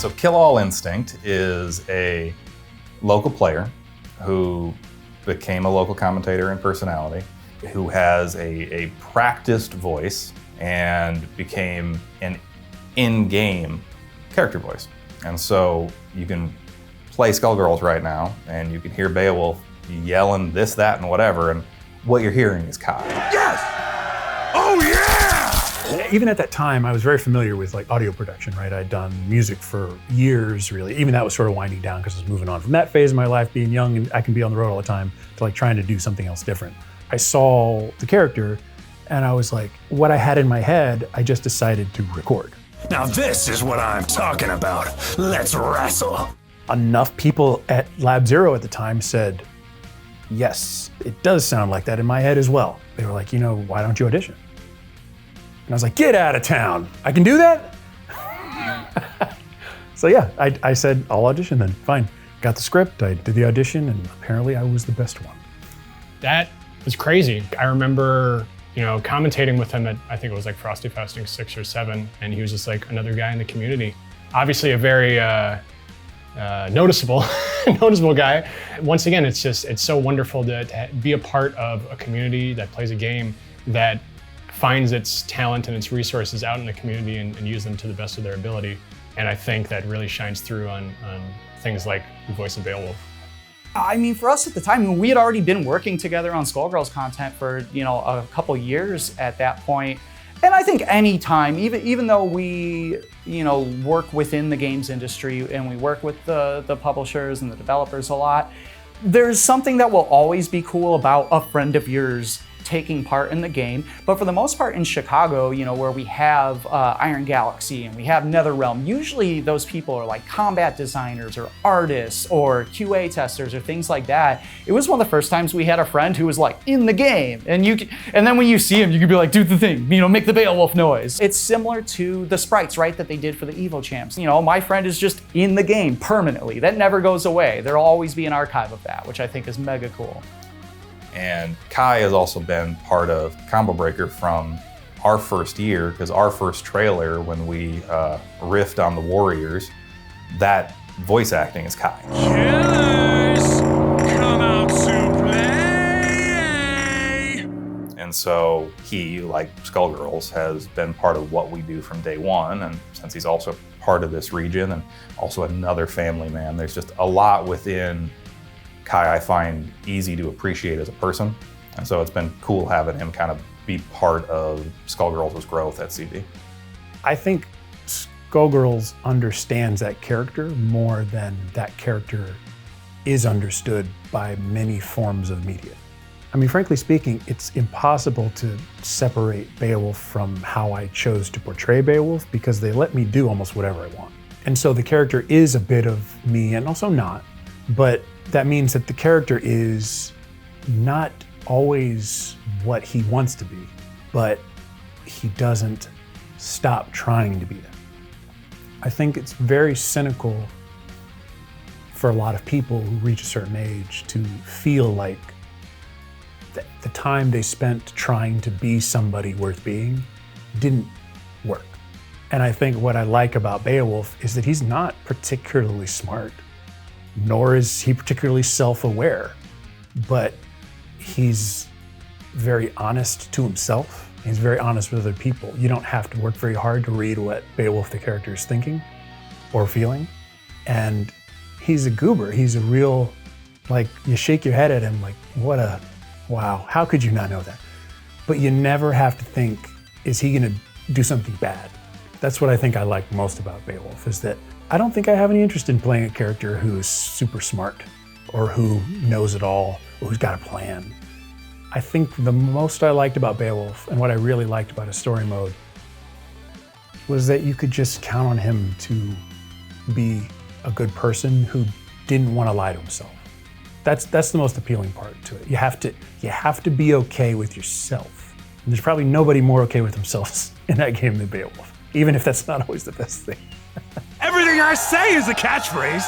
So Kill All Instinct is a local player who became a local commentator and personality, who has a practiced voice and became an in-game character voice. And so you can play Skullgirls right now and you can hear Beowulf yelling this, that, and whatever, and what you're hearing is Kai. Yes! Oh yeah! Even at that time, I was very familiar with like audio production, right? I'd done music for years, really. Even that was sort of winding down because I was moving on from that phase of my life, being young and I can be on the road all the time, to like trying to do something else different. I saw the character and I was like, what I had in my head, I just decided to record. Now this is what I'm talking about. Let's wrestle. Enough people at Lab Zero at the time said, yes, it does sound like that in my head as well. They were like, why don't you audition? And I was like, get out of town. I can do that? So yeah, I said, I'll audition then, fine. Got the script, I did the audition, and apparently I was the best one. That was crazy. I remember, commentating with him at, I think it was like Frosty Festing 6 or 7, and he was just like another guy in the community. Obviously a very noticeable guy. Once again, it's so wonderful to be a part of a community that plays a game that finds its talent and its resources out in the community and use them to the best of their ability. And I think that really shines through on things like the voice of Beowulf. I mean, for us at the time, we had already been working together on Skullgirls content for, a couple years at that point. And I think any time, even though we, work within the games industry and we work with the publishers and the developers a lot, there's something that will always be cool about a friend of yours taking part in the game. But for the most part in Chicago, where we have Iron Galaxy and we have NetherRealm, usually those people are like combat designers or artists or QA testers or things like that. It was one of the first times we had a friend who was like in the game, and then when you see him, you could be like, do the thing, make the Beowulf noise. It's similar to the sprites, right, that they did for the Evo champs. My friend is just in the game permanently. That never goes away. There'll always be an archive of that, which I think is mega cool. And Kai has also been part of Combo Breaker from our first year, because our first trailer, when we riffed on the Warriors, that voice acting is Kai. Killers, come out to play! And so he, like Skullgirls, has been part of what we do from day one, and since he's also part of this region and also another family man, there's just a lot within Kai I find easy to appreciate as a person. And so it's been cool having him kind of be part of Skullgirls' growth at CD. I think Skullgirls understands that character more than that character is understood by many forms of media. I mean, frankly speaking, it's impossible to separate Beowulf from how I chose to portray Beowulf, because they let me do almost whatever I want. And so the character is a bit of me and also not, but that means that the character is not always what he wants to be, but he doesn't stop trying to be that. I think it's very cynical for a lot of people who reach a certain age to feel like the time they spent trying to be somebody worth being didn't work. And I think what I like about Beowulf is that he's not particularly smart, nor is he particularly self-aware, but he's very honest to himself. He's very honest with other people. You don't have to work very hard to read what Beowulf the character is thinking or feeling. And he's a goober. He's a real, like, you shake your head at him like, wow, how could you not know that? But you never have to think, is he gonna do something bad? That's what I think I like most about Beowulf, is that I don't think I have any interest in playing a character who's super smart or who knows it all or who's got a plan. I think the most I liked about Beowulf, and what I really liked about his story mode, was that you could just count on him to be a good person who didn't want to lie to himself. That's the most appealing part to it. You have to be okay with yourself. And there's probably nobody more okay with themselves in that game than Beowulf, even if that's not always the best thing. Everything I say is a catchphrase.